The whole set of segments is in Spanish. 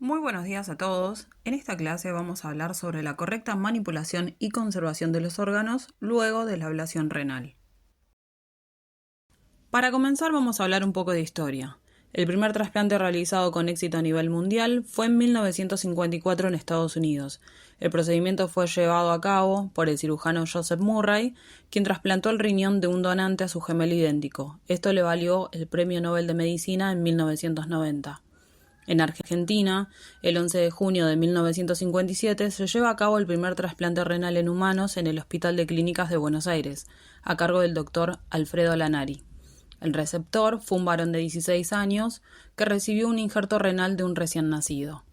Muy buenos días a todos. En esta clase vamos a hablar sobre la correcta manipulación y conservación de los órganos luego de la ablación renal. Para comenzar vamos a hablar un poco de historia. El primer trasplante realizado con éxito a nivel mundial fue en 1954 en Estados Unidos. El procedimiento fue llevado a cabo por el cirujano Joseph Murray, quien trasplantó el riñón de un donante a su gemelo idéntico. Esto le valió el Premio Nobel de Medicina en 1990. En Argentina, el 11 de junio de 1957 se lleva a cabo el primer trasplante renal en humanos en el Hospital de Clínicas de Buenos Aires, a cargo del doctor Alfredo Lanari. El receptor fue un varón de 16 años que recibió un injerto renal de un recién nacido.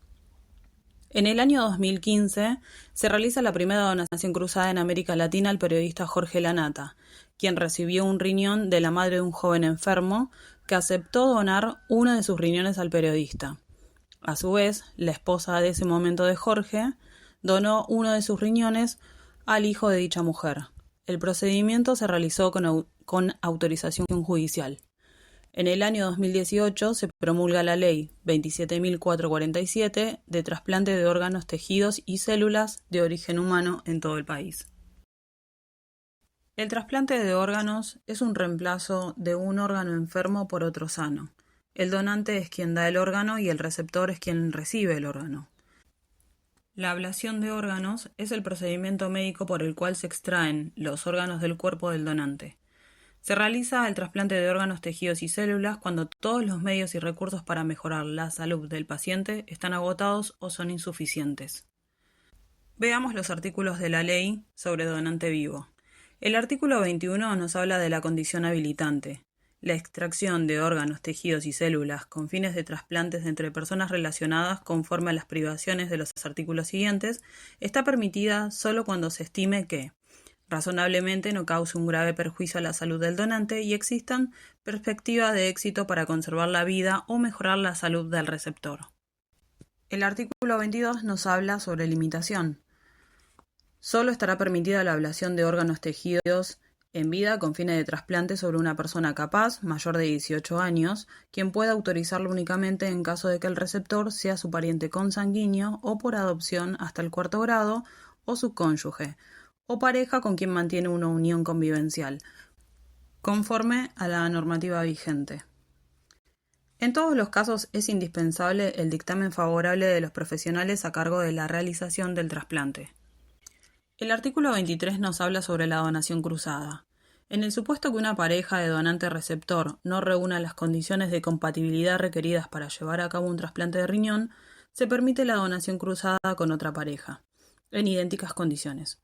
En el año 2015 se realiza la primera donación cruzada en América Latina al periodista Jorge Lanata, quien recibió un riñón de la madre de un joven enfermo que aceptó donar uno de sus riñones al periodista. A su vez, la esposa de ese momento de Jorge donó uno de sus riñones al hijo de dicha mujer. El procedimiento se realizó con autorización judicial. En el año 2018 se promulga la Ley 27.447 de trasplante de órganos, tejidos y células de origen humano en todo el país. El trasplante de órganos es un reemplazo de un órgano enfermo por otro sano. El donante es quien da el órgano y el receptor es quien recibe el órgano. La ablación de órganos es el procedimiento médico por el cual se extraen los órganos del cuerpo del donante. Se realiza el trasplante de órganos, tejidos y células cuando todos los medios y recursos para mejorar la salud del paciente están agotados o son insuficientes. Veamos los artículos de la ley sobre donante vivo. El artículo 21 nos habla de la condición habilitante. La extracción de órganos, tejidos y células con fines de trasplantes entre personas relacionadas conforme a las privaciones de los artículos siguientes está permitida solo cuando se estime que razonablemente no cause un grave perjuicio a la salud del donante y existan perspectivas de éxito para conservar la vida o mejorar la salud del receptor. El artículo 22 nos habla sobre limitación. Solo estará permitida la ablación de órganos, tejidos en vida con fines de trasplante sobre una persona capaz, mayor de 18 años, quien pueda autorizarlo únicamente en caso de que el receptor sea su pariente consanguíneo o por adopción hasta el 4º grado o su cónyuge, o pareja con quien mantiene una unión convivencial, conforme a la normativa vigente. En todos los casos es indispensable el dictamen favorable de los profesionales a cargo de la realización del trasplante. El artículo 23 nos habla sobre la donación cruzada. En el supuesto que una pareja de donante-receptor no reúna las condiciones de compatibilidad requeridas para llevar a cabo un trasplante de riñón, se permite la donación cruzada con otra pareja, en idénticas condiciones.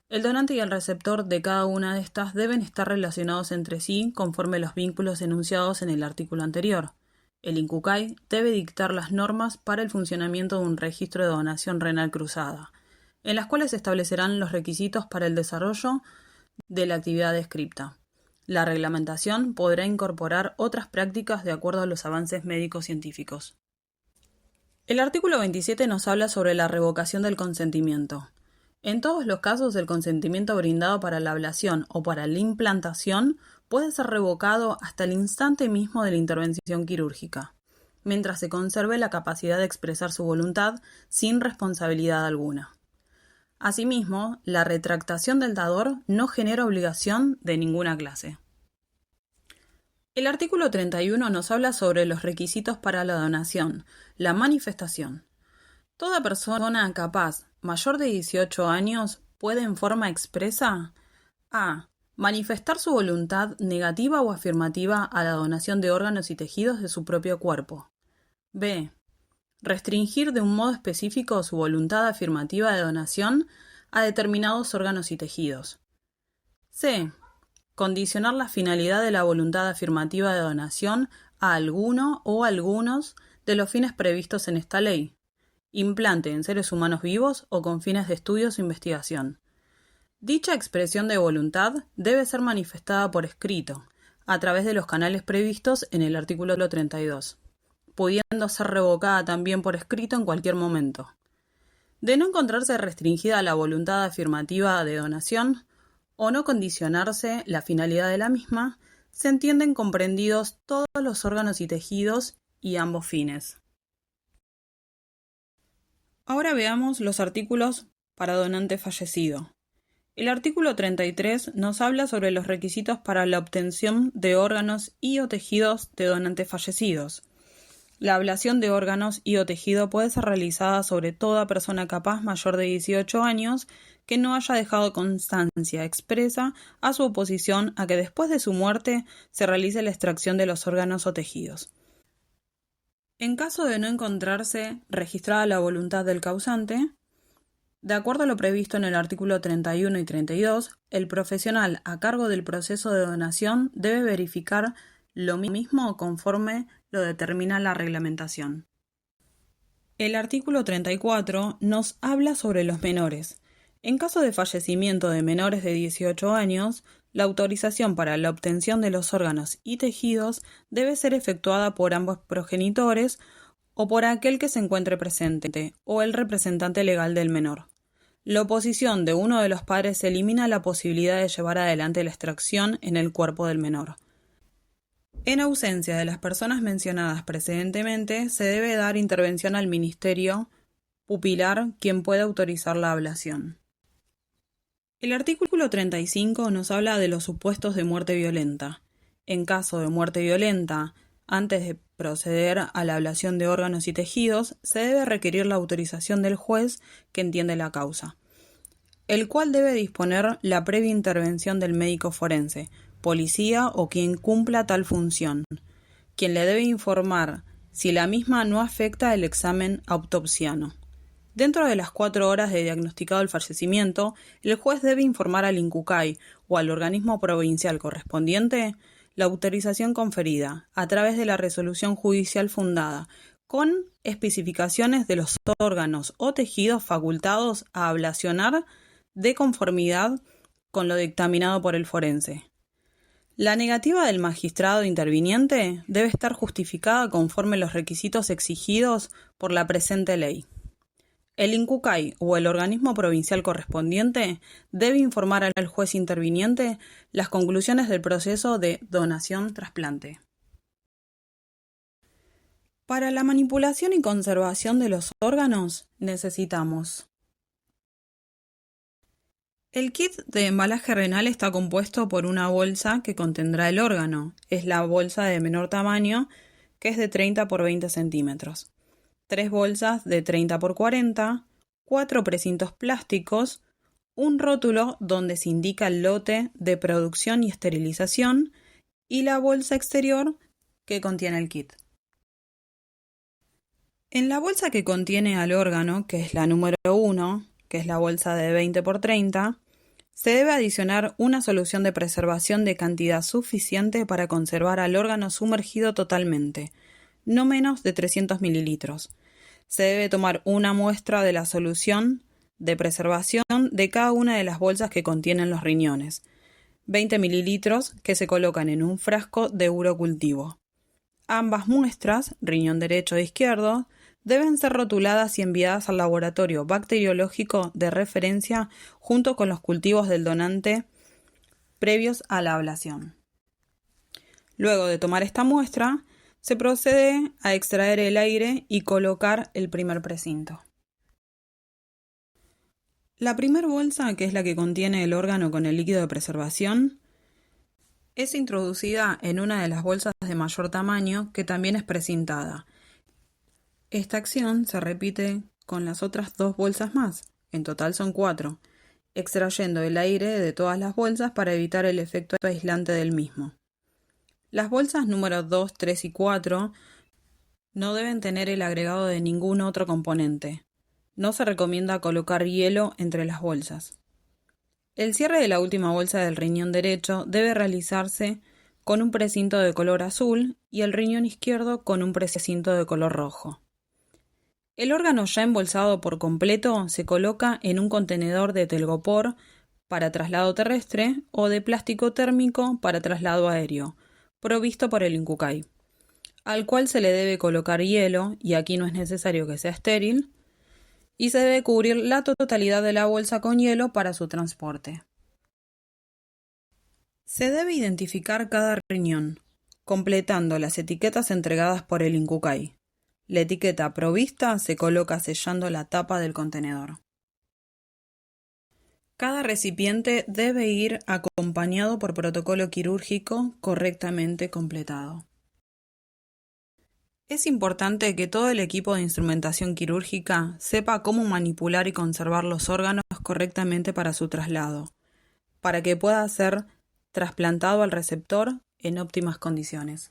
El donante y el receptor de cada una de estas deben estar relacionados entre sí conforme los vínculos enunciados en el artículo anterior. El INCUCAI debe dictar las normas para el funcionamiento de un registro de donación renal cruzada, en las cuales se establecerán los requisitos para el desarrollo de la actividad descripta. La reglamentación podrá incorporar otras prácticas de acuerdo a los avances médico-científicos. El artículo 27 nos habla sobre la revocación del consentimiento. En todos los casos, el consentimiento brindado para la ablación o para la implantación puede ser revocado hasta el instante mismo de la intervención quirúrgica, mientras se conserve la capacidad de expresar su voluntad sin responsabilidad alguna. Asimismo, la retractación del dador no genera obligación de ninguna clase. El artículo 31 nos habla sobre los requisitos para la donación, la manifestación. Toda persona capaz, mayor de 18 años, puede en forma expresa a. Manifestar su voluntad negativa o afirmativa a la donación de órganos y tejidos de su propio cuerpo. B. Restringir de un modo específico su voluntad afirmativa de donación a determinados órganos y tejidos. C. Condicionar la finalidad de la voluntad afirmativa de donación a alguno o algunos de los fines previstos en esta ley. Implante en seres humanos vivos o con fines de estudios o investigación. Dicha expresión de voluntad debe ser manifestada por escrito, a través de los canales previstos en el artículo 32, pudiendo ser revocada también por escrito en cualquier momento. De no encontrarse restringida la voluntad afirmativa de donación, o no condicionarse la finalidad de la misma, se entienden comprendidos todos los órganos y tejidos y ambos fines. Ahora veamos los artículos para donante fallecido. El artículo 33 nos habla sobre los requisitos para la obtención de órganos y o tejidos de donantes fallecidos. La ablación de órganos y o tejido puede ser realizada sobre toda persona capaz mayor de 18 años que no haya dejado constancia expresa a su oposición a que después de su muerte se realice la extracción de los órganos o tejidos. En caso de no encontrarse registrada la voluntad del causante, de acuerdo a lo previsto en el artículo 31 y 32, el profesional a cargo del proceso de donación debe verificar lo mismo conforme lo determina la reglamentación. El artículo 34 nos habla sobre los menores. En caso de fallecimiento de menores de 18 años, la autorización para la obtención de los órganos y tejidos debe ser efectuada por ambos progenitores o por aquel que se encuentre presente o el representante legal del menor. La oposición de uno de los padres elimina la posibilidad de llevar adelante la extracción en el cuerpo del menor. En ausencia de las personas mencionadas precedentemente, se debe dar intervención al ministerio pupilar, quien puede autorizar la ablación. El artículo 35 nos habla de los supuestos de muerte violenta. En caso de muerte violenta, antes de proceder a la ablación de órganos y tejidos, se debe requerir la autorización del juez que entiende la causa, el cual debe disponer la previa intervención del médico forense, policía o quien cumpla tal función, quien le debe informar si la misma no afecta el examen autopsiano. Dentro de las 4 horas de diagnosticado el fallecimiento, el juez debe informar al INCUCAI o al organismo provincial correspondiente la autorización conferida a través de la resolución judicial fundada, con especificaciones de los órganos o tejidos facultados a ablacionar de conformidad con lo dictaminado por el forense. La negativa del magistrado interviniente debe estar justificada conforme los requisitos exigidos por la presente ley. El INCUCAI o el organismo provincial correspondiente debe informar al juez interviniente las conclusiones del proceso de donación-trasplante. Para la manipulación y conservación de los órganos necesitamos: el kit de embalaje renal está compuesto por una bolsa que contendrá el órgano. Es la bolsa de menor tamaño, que es de 30 por 20 centímetros. 3 bolsas de 30 por 40, 4 precintos plásticos, un rótulo donde se indica el lote de producción y esterilización y la bolsa exterior que contiene el kit. En la bolsa que contiene al órgano, que es la número 1, que es la bolsa de 20 por 30, se debe adicionar una solución de preservación de cantidad suficiente para conservar al órgano sumergido totalmente, no menos de 300 mililitros. Se debe tomar una muestra de la solución de preservación de cada una de las bolsas que contienen los riñones, 20 mililitros que se colocan en un frasco de urocultivo. Ambas muestras, riñón derecho e izquierdo, deben ser rotuladas y enviadas al laboratorio bacteriológico de referencia junto con los cultivos del donante previos a la ablación. Luego de tomar esta muestra, se procede a extraer el aire y colocar el primer precinto. La primera bolsa, que es la que contiene el órgano con el líquido de preservación, es introducida en una de las bolsas de mayor tamaño que también es precintada. Esta acción se repite con las otras 2 bolsas más, en total son 4, extrayendo el aire de todas las bolsas para evitar el efecto aislante del mismo. Las bolsas número 2, 3 y 4 no deben tener el agregado de ningún otro componente. No se recomienda colocar hielo entre las bolsas. El cierre de la última bolsa del riñón derecho debe realizarse con un precinto de color azul y el riñón izquierdo con un precinto de color rojo. El órgano ya embolsado por completo se coloca en un contenedor de telgopor para traslado terrestre o de plástico térmico para traslado aéreo, provisto por el INCUCAI, al cual se le debe colocar hielo, y aquí no es necesario que sea estéril, y se debe cubrir la totalidad de la bolsa con hielo para su transporte. Se debe identificar cada riñón, completando las etiquetas entregadas por el INCUCAI. La etiqueta provista se coloca sellando la tapa del contenedor. Cada recipiente debe ir acompañado por protocolo quirúrgico correctamente completado. Es importante que todo el equipo de instrumentación quirúrgica sepa cómo manipular y conservar los órganos correctamente para su traslado, para que pueda ser trasplantado al receptor en óptimas condiciones.